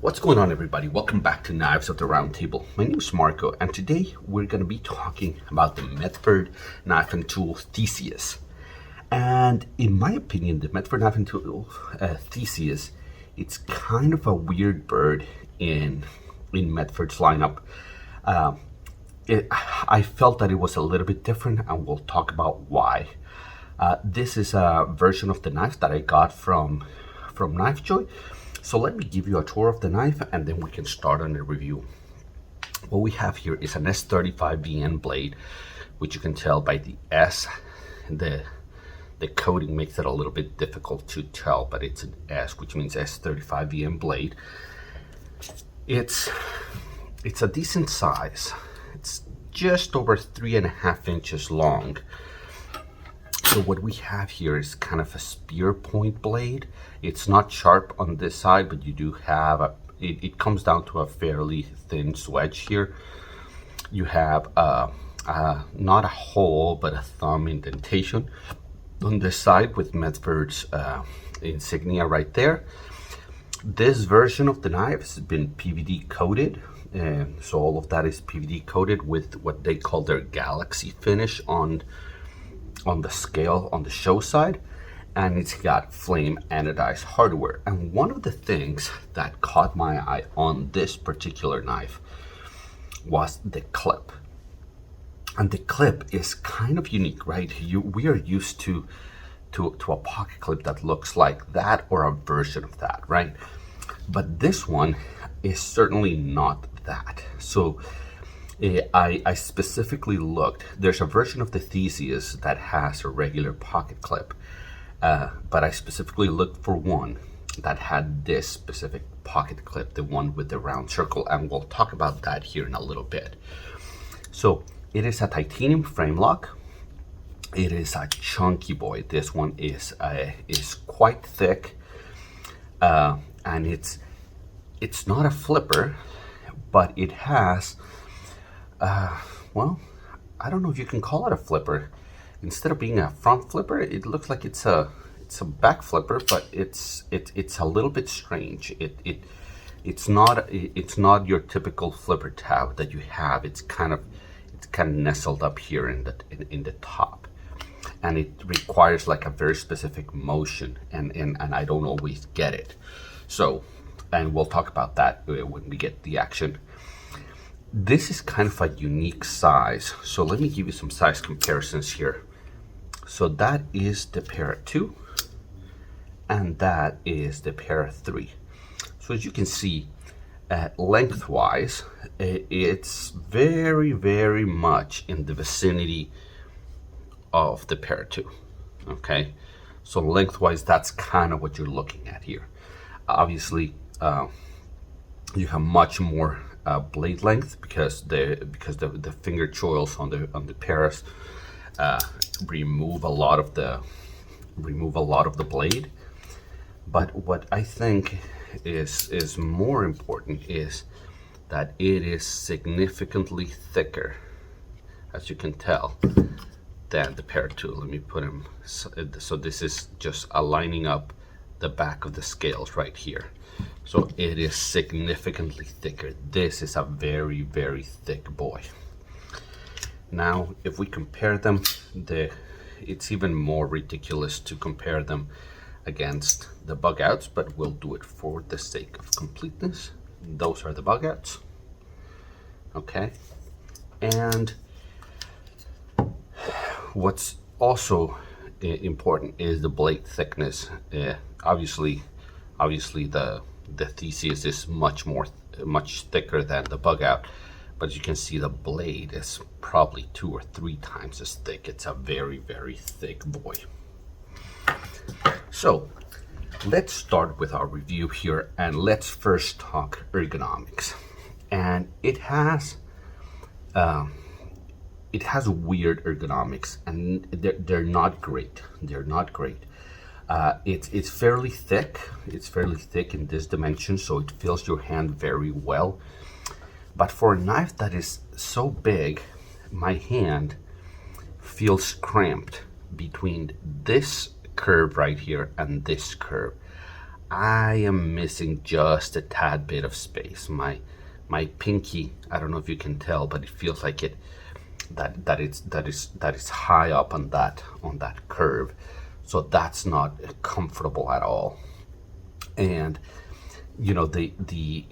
What's going on, everybody? Welcome back to Knives at the Round Table. My name is Marco, and today we're going to be talking about the Medford Knife and Tool Theseus. And in my opinion, the Medford Knife and Tool Theseus, it's kind of a weird bird in Medford's lineup. I felt that it was a little bit different, and we'll talk about why. This is a version of the knife that I got from Knife Joy. So let me give you a tour of the knife and then we can start on the review. What we have here is an S35VN blade, which you can tell by the S. The coating makes it a little bit difficult to tell, but it's an S, which means S35VN blade. It's a decent size. It's just over 3.5 inches long. So what we have here is kind of a spear point blade. It's not sharp on this side, but you do have it comes down to a fairly thin swedge here. You have not a hole, but a thumb indentation on this side with Medford's insignia right there. This version of the knife has been PVD coated, and so all of that is PVD coated with what they call their Galaxy finish on the scale on the show side, and it's got flame anodized hardware. And one of the things that caught my eye on this particular knife was the clip. And the clip is kind of unique, right? We are used to a pocket clip that looks like that or a version of that, right? But this one is certainly not that. So I specifically looked. There's a version of the Theseus that has a regular pocket clip, but I specifically looked for one that had this specific pocket clip, the one with the round circle, and we'll talk about that here in a little bit. So it is a titanium frame lock. It is a chunky boy. This one is quite thick, and it's not a flipper, but it has. Well, I don't know if you can call it a flipper. Instead of being a front flipper, it looks like it's a back flipper, but it's a little bit strange. It's not your typical flipper tab that you have. It's kind of nestled up here in the top, and it requires like a very specific motion, and I don't always get it. So, and we'll talk about that when we get the action. This is kind of a unique size, so let me give you some size comparisons here. So that is the Para 2, and that is the Para 3. So as you can see, lengthwise, it's very, very much in the vicinity of the Para 2. Okay, so lengthwise, that's kind of what you're looking at here. Obviously, you have much more blade length because the finger choils on the Paras remove a lot of the blade. But what I think is more important is that it is significantly thicker, as you can tell, than the Para 2. Let me put them so this is just aligning up the back of the scales right here. So it is significantly thicker. This is a very, very thick boy. Now, if we compare them, it's even more ridiculous to compare them against the bug outs, but we'll do it for the sake of completeness. Those are the bug outs. Okay. And what's also important is the blade thickness. Obviously the Theseus is much thicker than the bug out, but you can see the blade is probably 2 or 3 times as thick. It's a very, very thick boy. So let's start with our review here, and let's first talk ergonomics. And it has weird ergonomics, and they're not great. They're not great. It's fairly thick. It's fairly thick in this dimension, so it fills your hand very well. But for a knife that is so big, my hand feels cramped between this curve right here and this curve. I am missing just a tad bit of space. My pinky, I don't know if you can tell, but it feels like that is high up on that curve. So that's not comfortable at all. And the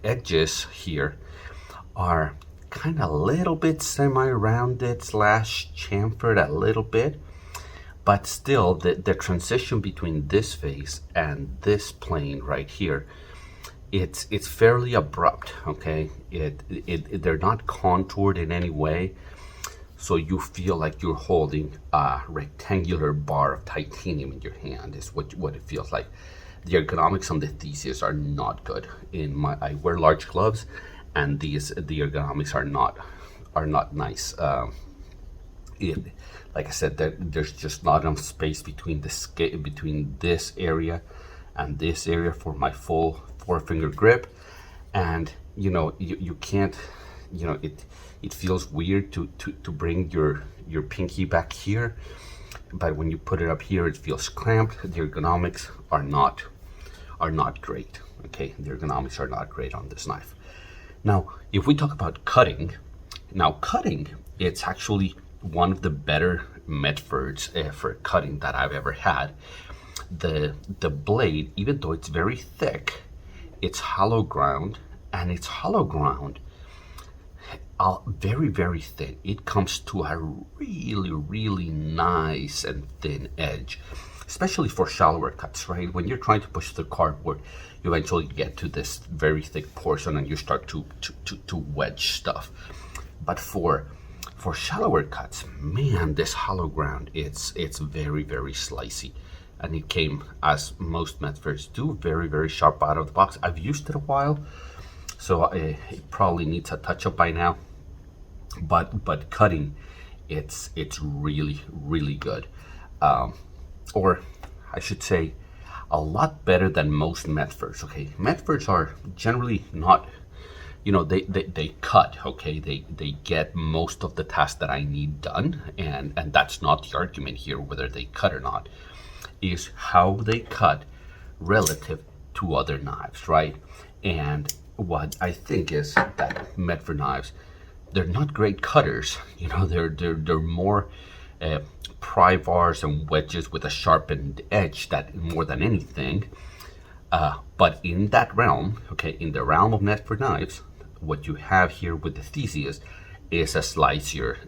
edges here are kind of a little bit semi-rounded slash chamfered a little bit, but still the transition between this face and this plane right here, it's fairly abrupt. Okay, they're not contoured in any way, so you feel like you're holding a rectangular bar of titanium in your hand is what it feels like. The ergonomics on the Theseus are not good. I wear large gloves, and the ergonomics are not nice. Like I said, there's just not enough space between between this area and this area for my full 4-finger grip, and you can't. It feels weird to bring your pinky back here, but when you put it up here, it feels clamped. The ergonomics are not great. Okay, the ergonomics are not great on this knife. Now, if we talk about cutting, it's actually one of the better Medfords for cutting that I've ever had. The blade, even though it's very thick, it's hollow ground, and it's hollow ground very, very thin. It comes to a really, really nice and thin edge, especially for shallower cuts, right? When you're trying to push the cardboard, you eventually get to this very thick portion and you start to wedge stuff. But for shallower cuts, man, this hollow ground, it's very, very slicey. And it came, as most Medfords do, very, very sharp out of the box. I've used it a while, so it probably needs a touch up by now. But cutting, it's really, really good. Or I should say, a lot better than most Medfords. Okay, Medfords are generally not, they cut. Okay, they get most of the tasks that I need done, and that's not the argument here whether they cut or not. Is how they cut relative to other knives, right? And what I think is that Medford knives, they're not great cutters. They're more pry bars and wedges with a sharpened edge that more than anything. But in that realm, okay, in the realm of Medford knives, what you have here with the Theseus is a slicier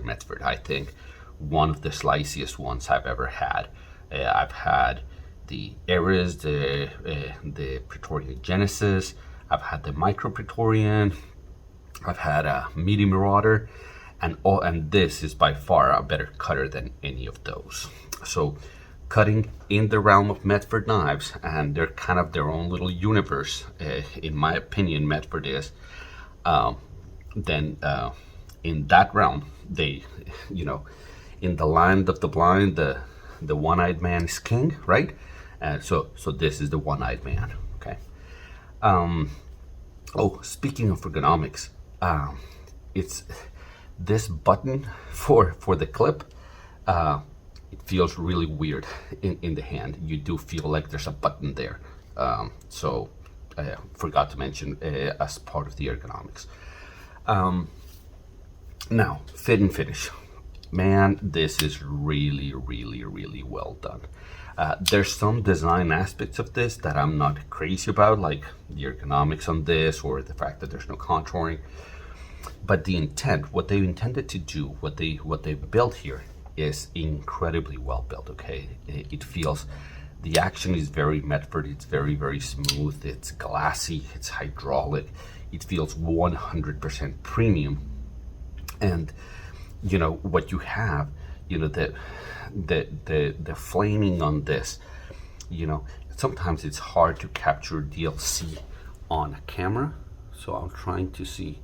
Medford. I think one of the sliciest ones I've ever had. I've had the Eris, the Praetorian Genesis. I've had the Micro Praetorian. I've had a Meaty Marauder, and this is by far a better cutter than any of those. So, cutting in the realm of Medford knives, and they're kind of their own little universe, in my opinion. Medford is. Then in that realm, they, in the land of the blind, the one-eyed man is king, right? So this is the one-eyed man. Okay. Speaking of ergonomics, it's this button for the clip. It feels really weird in the hand. You do feel like there's a button there. So I forgot to mention as part of the ergonomics. Now, fit and finish. Man, this is really, really, really well done. There's some design aspects of this that I'm not crazy about, like the ergonomics on this or the fact that there's no contouring. But the intent, what they intended to do, what they've built here is incredibly well built, okay? It feels, the action is very Medford, it's very, very smooth, it's glassy, it's hydraulic, it feels 100% premium. And what you have, the flaming on this, sometimes it's hard to capture DLC on a camera. So I'm trying to see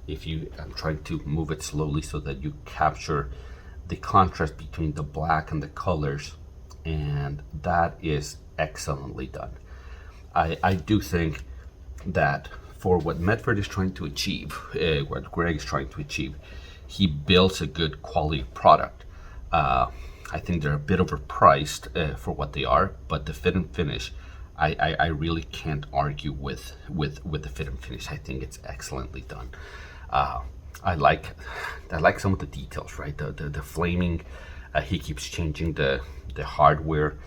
I'm trying to move it slowly so that you capture the contrast between the black and the colors, and that is excellently done. I do think that for what Medford is trying to achieve, what Greg is trying to achieve, he builds a good quality product. I think they're a bit overpriced for what they are, but the fit and finish, I really can't argue with the fit and finish. I think it's excellently done. Uh, I like I like some of the details, right? The flaming. He keeps changing the hardware,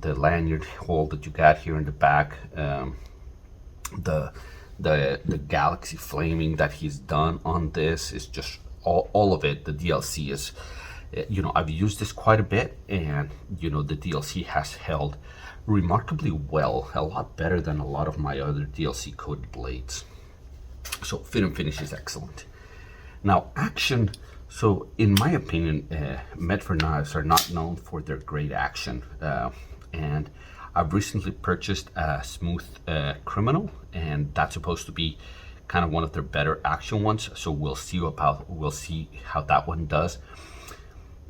the lanyard hole that you got here in the back, the the galaxy flaming that he's done on this is just all of it. The DLC is, I've used this quite a bit, and the DLC has held remarkably well, a lot better than a lot of my other DLC coded blades. So fit and finish is excellent. Now action. So in my opinion, Medford knives are not known for their great action, and I've recently purchased a Smooth Criminal, and that's supposed to be kind of one of their better action ones. So we'll see how that one does.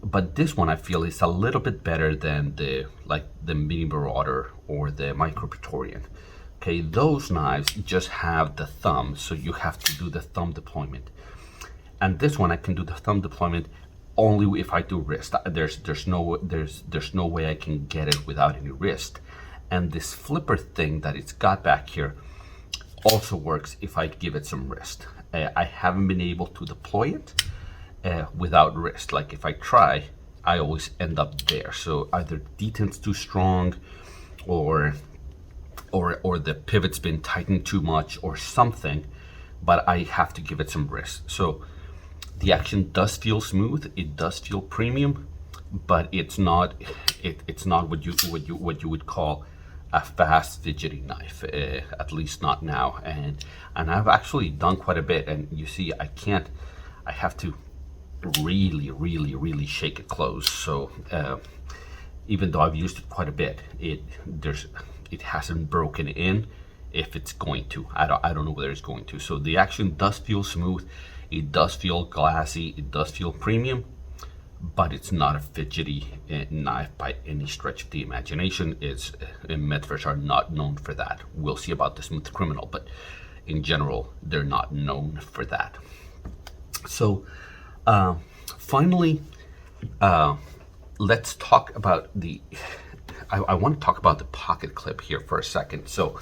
But this one I feel is a little bit better than the Mini Marauder or the Micro Praetorian. Okay, those knives just have the thumb, so you have to do the thumb deployment. And this one I can do the thumb deployment only if I do wrist. There's no way I can get it without any wrist. And this flipper thing that it's got back here also works if I give it some wrist. I haven't been able to deploy it without wrist. Like if I try, I always end up there. So either detent's too strong, or the pivot's been tightened too much, or something. But I have to give it some wrist. So the action does feel smooth. It does feel premium, but it's not what you would call a fast fidgety knife, at least not now. And I've actually done quite a bit, and you see I have to really shake it close. So even though I've used it quite a bit, it hasn't broken in. If it's going to, I don't know whether it's going to. So the action does feel smooth. It does feel glassy. It does feel premium, but it's not a fidgety knife by any stretch of the imagination. Medfords are not known for that. We'll see about the Smooth Criminal, but in general, they're not known for that. So finally, let's talk about I want to talk about the pocket clip here for a second. So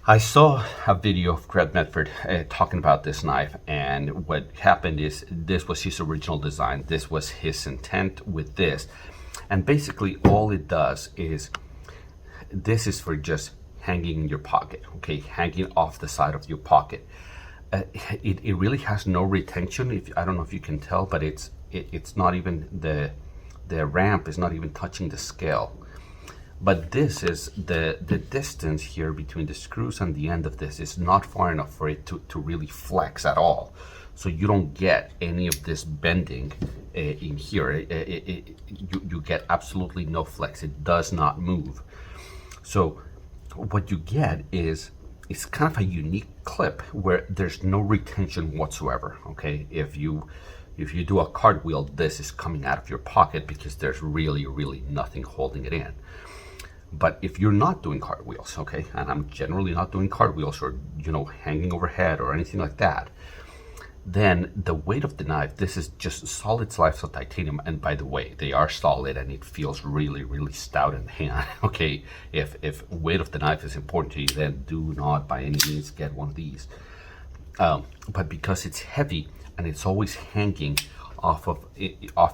I saw a video of Greg Medford talking about this knife, and what happened is this was his original design. This was his intent with this, and basically all it does is this is for just hanging in your pocket, okay, hanging off the side of your pocket. It really has no retention. I don't know if you can tell, but it's not even the ramp is not even touching the scale. But this is the distance here between the screws and the end of this is not far enough for it to really flex at all. So you don't get any of this bending in here. You get absolutely no flex. It does not move. So what you get is it's kind of a unique clip where there's no retention whatsoever. Okay, if you do a cartwheel, this is coming out of your pocket because there's really nothing holding it in. But if you're not doing cartwheels, okay, and I'm generally not doing cartwheels or hanging overhead or anything like that, then the weight of the knife, this is just solid slices of titanium. And by the way, they are solid, and it feels really stout in the hand. Okay, if weight of the knife is important to you, then do not by any means get one of these. But because it's heavy and it's always hanging off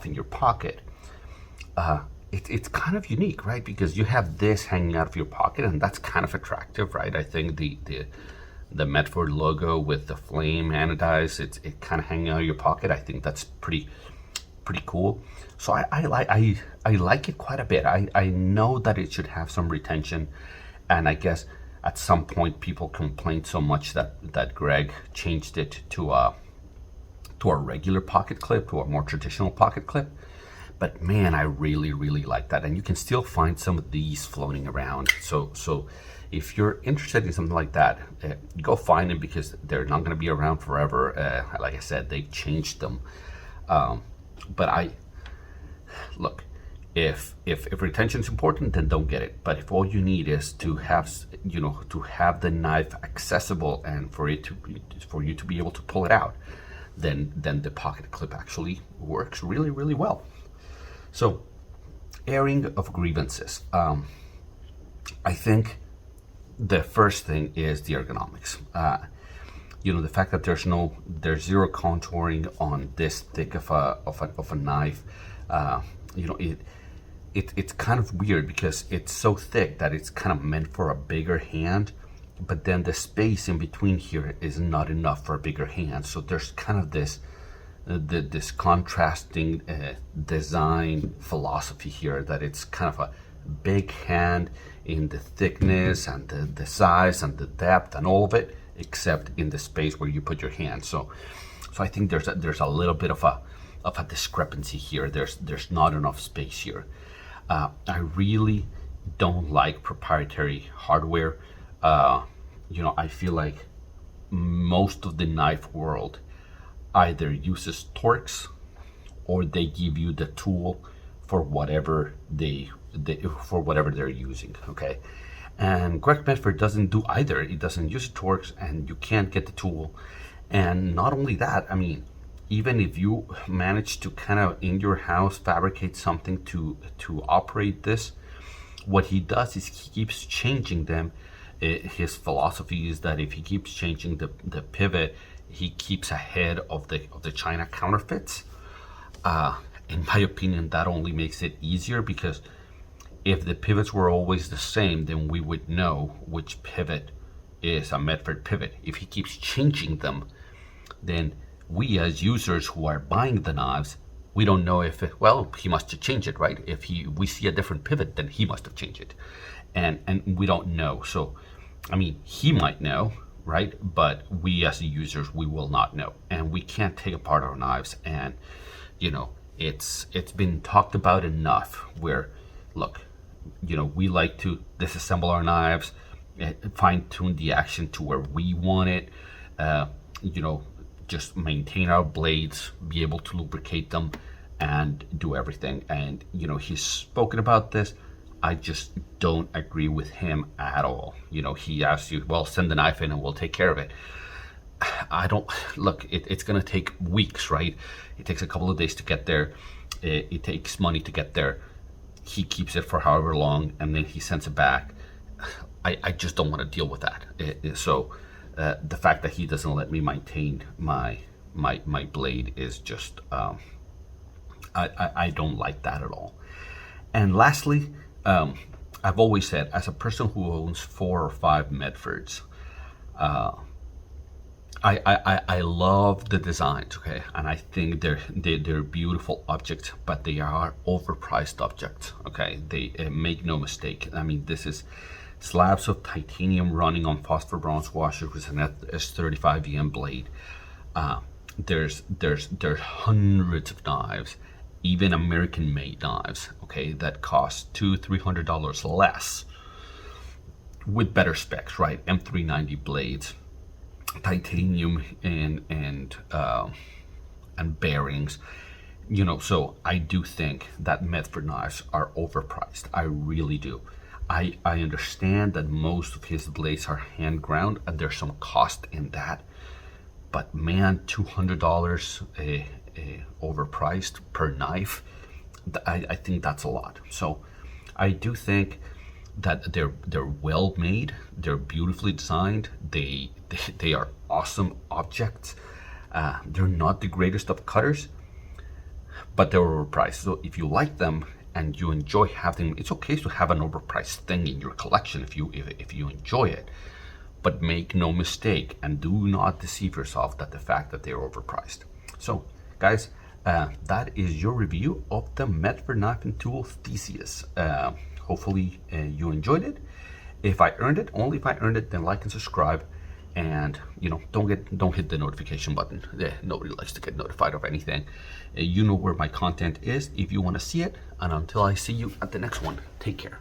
in your pocket, it's kind of unique, right? Because you have this hanging out of your pocket, and that's kind of attractive, right? I think the Medford logo with the flame anodized, it kind of hanging out of your pocket. I think that's pretty cool. So I like it quite a bit. I know that it should have some retention, and I guess at some point people complained so much that Greg changed it to a regular pocket clip, to a more traditional pocket clip. But man, I really like that. And you can still find some of these floating around. So if you're interested in something like that, go find them, because they're not going to be around forever. Like I said, they've changed them. But look, if retention is important, then don't get it. But if all you need is to have the knife accessible and for you to be able to pull it out, then the pocket clip actually works really well. So, airing of grievances. I think the first thing is the ergonomics. The fact that there's zero contouring on this thick of a knife. It's kind of weird because it's so thick that it's kind of meant for a bigger hand, but then the space in between here is not enough for a bigger hand. So there's kind of this contrasting design philosophy here, that it's kind of a big hand in the thickness and the size and the depth and all of it, except in the space where you put your hand. So I think there's a little bit of a discrepancy here. There's not enough space here. I really don't like proprietary hardware. I feel like most of the knife world either uses Torx, or they give you the tool for whatever they're using. Okay, and Greg Medford doesn't do either. He doesn't use Torx, and you can't get the tool. And not only that, I mean, even if you manage to kind of in your house fabricate something to operate this, what he does is he keeps changing them. His philosophy is that if he keeps changing the pivot, he keeps ahead of the China counterfeits. In my opinion, that only makes it easier, because if the pivots were always the same, then we would know which pivot is a Medford pivot. If he keeps changing them, then we as users who are buying the knives, we don't know if he must have changed it, right? If we see a different pivot, then he must have changed it, and we don't know. So, I mean, he might know, right? But we as the users, we will not know, and we can't take apart our knives. And it's been talked about enough. Where, look, we like to disassemble our knives, fine tune the action to where we want it. Just maintain our blades, be able to lubricate them, and do everything. And he's spoken about this. I just don't agree with him at all. He asks you, well, send the knife in and we'll take care of it. I don't, look, it's gonna take weeks, right? It takes a couple of days to get there. It takes money to get there. He keeps it for however long, and then he sends it back. I just don't want to deal with that. So the fact that he doesn't let me maintain my blade is just I don't like that at all. And lastly, I've always said, as a person who owns 4 or 5 Medfords, I love the designs, okay, and I think they're beautiful objects, but they are overpriced objects, okay. They make no mistake. I mean, this is slabs of titanium running on phosphor bronze washers with an S35 EM blade. There's hundreds of knives, even American-made knives, okay, that cost $200-300 less, with better specs, right? M390 blades, titanium and bearings. So I do think that Medford knives are overpriced. I really do. I understand that most of his blades are hand ground, and there's some cost in that, but man, $200 overpriced per knife, I think that's a lot. So I do think that they're well made, they're beautifully designed, they are awesome objects. They're not the greatest of cutters, but they're overpriced. So if you like them and you enjoy having them, it's okay to have an overpriced thing in your collection if you enjoy it. But make no mistake, and do not deceive yourself that the fact that they're overpriced. So guys, that is your review of the Medford Knife and Tool Theseus. Hopefully you enjoyed it. If I earned it, only if I earned it, then like and subscribe. And don't hit the notification button. Nobody likes to get notified of anything. You know where my content is if you want to see it. And until I see you at the next one, take care.